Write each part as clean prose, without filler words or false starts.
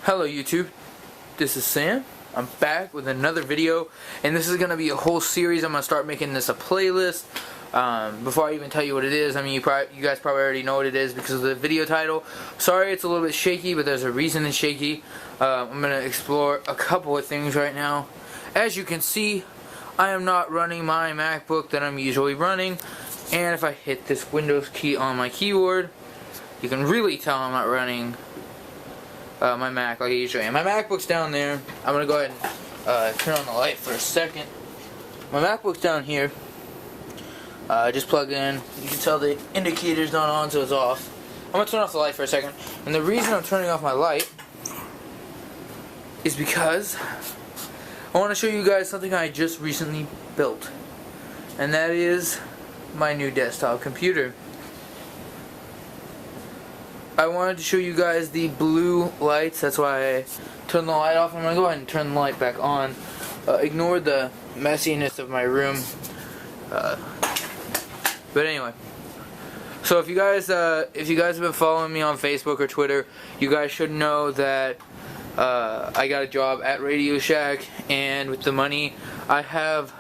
Hello YouTube, this is Sam. I'm back with another video, and this is going to be a whole series. I'm going to start making this a playlist. Before I even tell you what it is, I mean you guys probably already know what it is because of the video title. Sorry it's a little bit shaky, but there's a reason it's shaky. I'm going to explore a couple of things right now. As you can see, I am not running my MacBook that I'm usually running, and if I hit this Windows key on my keyboard, you can really tell I'm not running my Mac like I usually am. My MacBook's down there. I'm gonna go ahead and turn on the light for a second. My MacBook's down here. Just plug in. You can tell the indicator's not on, so it's off. I'm gonna turn off the light for a second. And the reason I'm turning off my light is because I want to show you guys something I just recently built, and that is my new desktop computer. I wanted to show you guys the blue lights, that's why I turned the light off. I'm going to go ahead and turn the light back on. Ignore the messiness of my room. But anyway. So if you guys have been following me on Facebook or Twitter, you guys should know that I got a job at Radio Shack, and with the money I have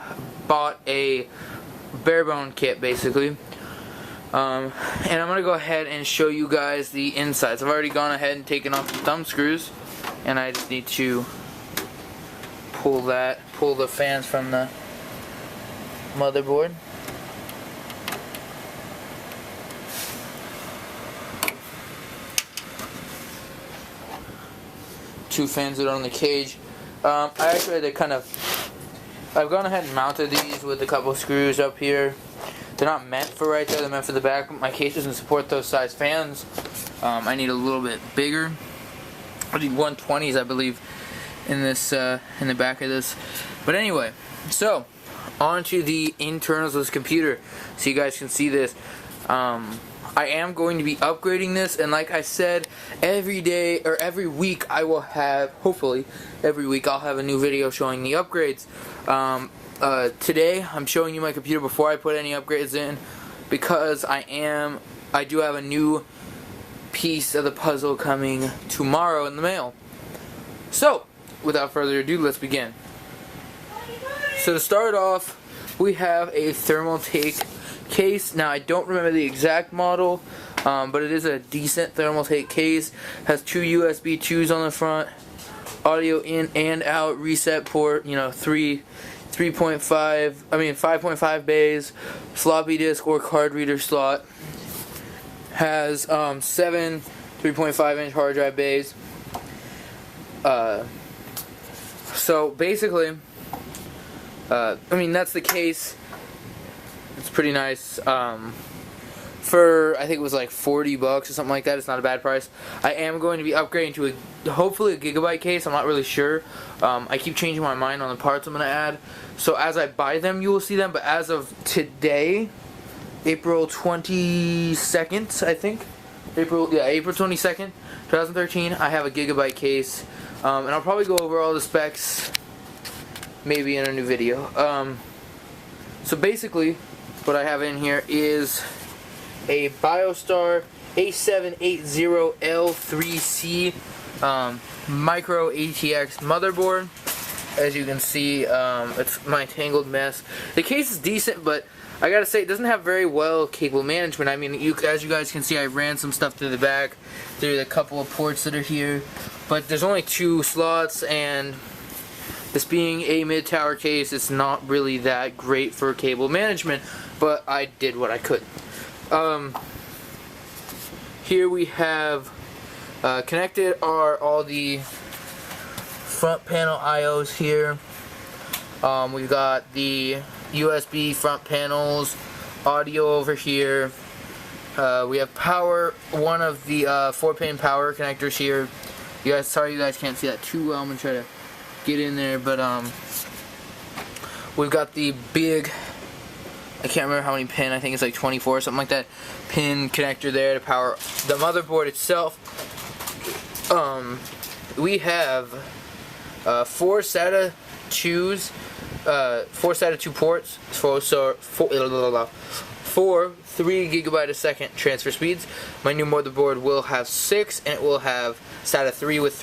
bought a barebone kit basically. And I'm going to go ahead and show you guys the insides. I've already gone ahead and taken off the thumb screws, and I just need to pull the fans from the motherboard. Two fans that are on the cage. I actually had to I've gone ahead and mounted these with a couple of screws up here. They're not meant for right there, they're meant for the back. My case doesn't support those size fans. I need a little bit bigger. I need 120s, I believe, in this in the back of this. But anyway, so on to the internals of this computer, so you guys can see this. I am going to be upgrading this, and like I said, every day or every week I will have, hopefully every week I'll have a new video showing the upgrades. Today I'm showing you my computer before I put any upgrades in, because I do have a new piece of the puzzle coming tomorrow in the mail. So without further ado, let's begin. So to start off, we have a Thermaltake case. Now I don't remember the exact model, but it is a decent Thermaltake case. Has two USB 2s on the front, audio in and out, reset port, you know, 5.5 bays, floppy disk or card reader slot. Has 7 3.5 inch hard drive bays. So basically, I mean, that's the case. It's pretty nice. For, I think it was like $40 or something like that. It's not a bad price. I am going to be upgrading to hopefully a gigabyte case. I'm not really sure. I keep changing my mind on the parts I'm going to add. So as I buy them, you will see them. But as of today, April 22nd, I think. April 22nd, 2013, I have a gigabyte case. And I'll probably go over all the specs maybe in a new video. So basically, what I have in here is a BioStar A780L3C micro ATX motherboard. As you can see, it's my tangled mess. The case is decent, but I gotta say, it doesn't have very well cable management. I mean, as you guys can see, I ran some stuff through the back, through the couple of ports that are here, but there's only 2 slots, and this being a mid-tower case, it's not really that great for cable management, but I did what I could. Here we have connected are all the front panel IOs here. We've got the USB front panels, audio over here. We have power, one of the 4-pin power connectors here. Sorry you guys can't see that too well. I'm gonna try to get in there, but we've got the big, I can't remember how many pin, I think it's like 24 or something like that, pin connector there to power the motherboard itself. We have 4 SATA 2s, 4 SATA 2 ports, four 3 GB a second transfer speeds. My new motherboard will have 6, and it will have SATA 3 with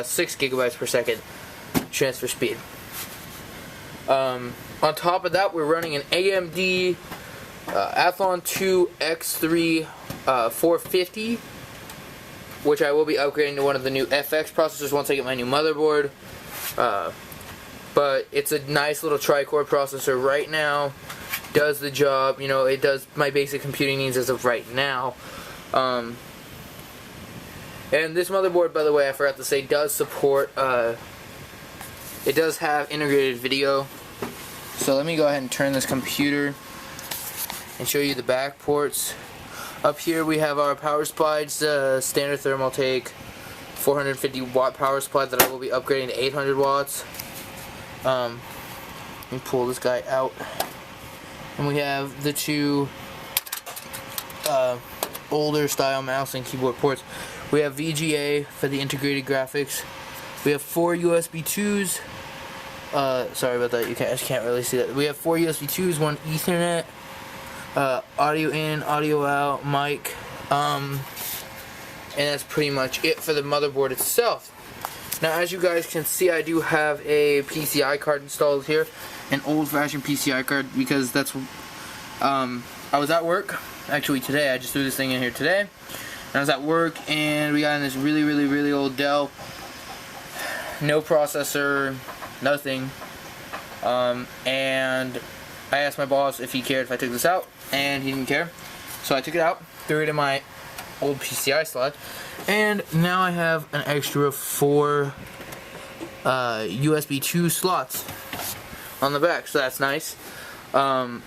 6 gigabytes per second transfer speed. On top of that, we're running an AMD Athlon 2 X3 450, which I will be upgrading to one of the new FX processors once I get my new motherboard. But it's a nice little tri-core processor right now. Does the job, you know, it does my basic computing needs as of right now. And this motherboard, by the way, I forgot to say, does support, it does have integrated video. So let me go ahead and turn this computer and show you the back ports. Up here we have our power supply, just a standard Thermaltake 450 watt power supply that I will be upgrading to 800 watts. Let me pull this guy out. And we have the two older style mouse and keyboard ports. We have VGA for the integrated graphics. We have 4 USB 2s. Sorry about that, I just can't really see that. We have 4 USB 2s, 1 Ethernet, audio in, audio out, mic, and that's pretty much it for the motherboard itself. Now, as you guys can see, I do have a PCI card installed here, an old-fashioned PCI card, because that's, I was at work, actually today, I just threw this thing in here today, and I was at work, and we got in this really old Dell, no processor, nothing, and I asked my boss if he cared if I took this out, and he didn't care, so I took it out, threw it in my old PCI slot, and now I have an extra 4 USB 2 slots on the back, so that's nice. I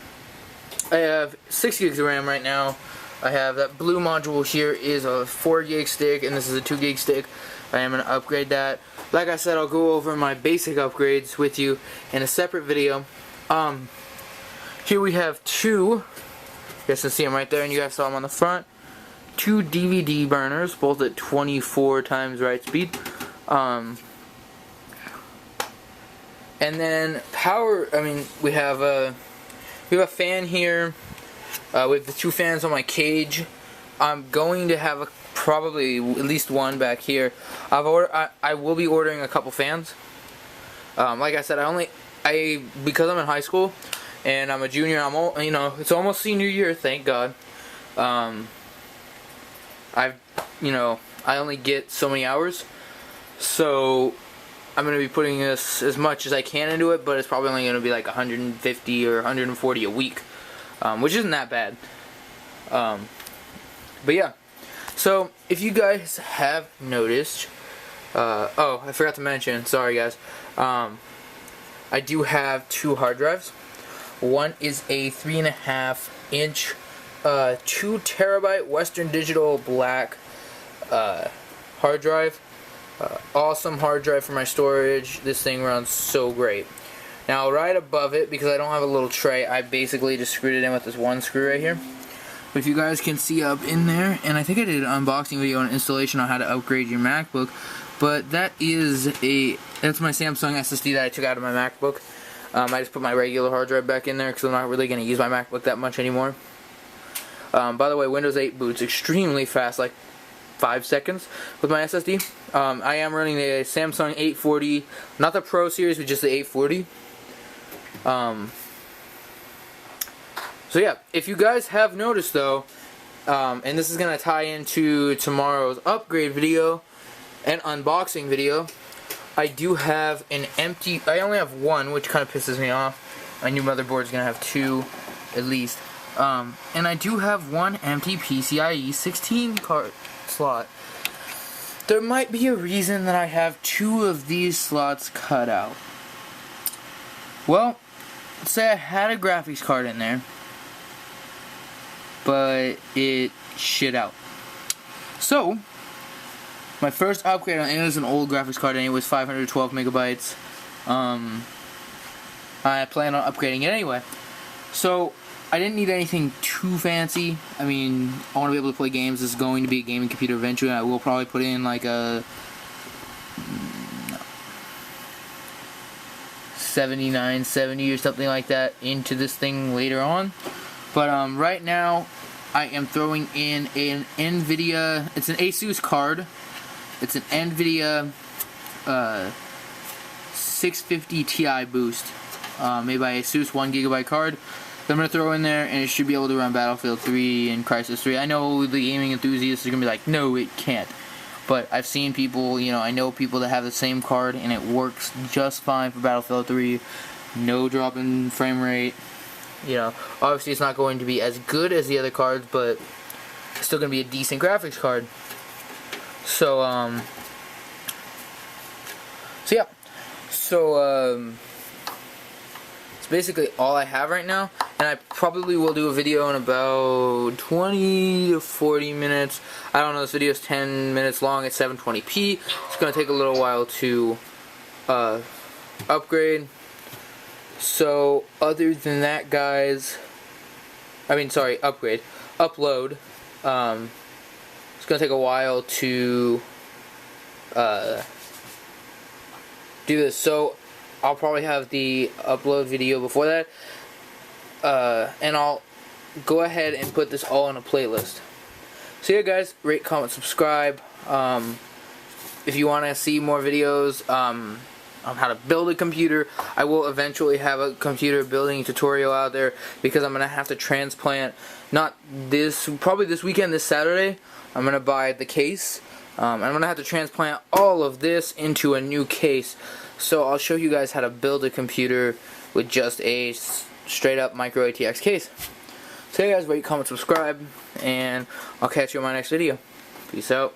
have 6 gigs of RAM right now. I have that blue module here is a 4 gig stick, and this is a 2 gig stick. I am going to upgrade that. Like I said, I'll go over my basic upgrades with you in a separate video. Here we have 2, you guys can see them right there, and you guys saw them on the front. 2 DVD burners, both at 24 times write speed. And then power, we have a fan here. We have the 2 fans on my cage. I'm going to have probably at least one back here. I will be ordering a couple fans. Like I said, because I'm in high school and I'm a junior, it's almost senior year, thank God. I only get so many hours, so I'm going to be putting this as much as I can into it, but it's probably only going to be like 150 or 140 a week, which isn't that bad. But yeah, so if you guys have noticed, oh, I forgot to mention, sorry guys, I do have 2 hard drives. One is a 3.5 inch 2 terabyte Western Digital black hard drive. Awesome hard drive for my storage. This thing runs so great. Now right above it, because I don't have a little tray, I basically just screwed it in with this one screw right here. But if you guys can see up in there, and I think I did an unboxing video on installation on how to upgrade your MacBook, but that's my Samsung SSD that I took out of my MacBook. I just put my regular hard drive back in there because I'm not really going to use my MacBook that much anymore. By the way, Windows 8 boots extremely fast, like 5 seconds with my SSD. I am running the Samsung 840, not the Pro series, but just the 840. So yeah, if you guys have noticed though, and this is going to tie into tomorrow's upgrade video and unboxing video, I do have an empty, I only have one, which kind of pisses me off. My new motherboard is going to have 2 at least. And I do have one empty PCIe 16 card slot. There might be a reason that I have 2 of these slots cut out. Well, let's say I had a graphics card in there, but it shit out. So, my first upgrade on it was an old graphics card, and it was 512 megabytes. I plan on upgrading it anyway. So, I didn't need anything too fancy. I want to be able to play games. This is going to be a gaming computer eventually. I will probably put in like a 7970 or something like that into this thing later on. But right now, I am throwing in an NVIDIA, it's an Asus card, It's an NVIDIA 650 Ti boost, made by Asus, 1GB card. that I'm going to throw in there, and it should be able to run Battlefield 3 and Crysis 3. I know the gaming enthusiasts are going to be like, no, it can't. But I've seen people, I know people that have the same card, and it works just fine for Battlefield 3. No drop in frame rate. Obviously it's not going to be as good as the other cards, but it's still going to be a decent graphics card. So, yeah. It's basically all I have right now, and I probably will do a video in about 20 to 40 minutes. I don't know, this video is 10 minutes long at 720p. It's going to take a little while to upgrade. So, other than that, guys, upload. It's going to take a while to do this. So, I'll probably have the upload video before that, and I'll go ahead and put this all in a playlist. So yeah, guys, rate, comment, subscribe. If you want to see more videos on how to build a computer, I will eventually have a computer building tutorial out there, because I'm going to have to transplant, probably this weekend, this Saturday, I'm going to buy the case. I'm going to have to transplant all of this into a new case. So I'll show you guys how to build a computer with just a straight up micro ATX case. So yeah, guys, rate, comment, subscribe, and I'll catch you in my next video. Peace out.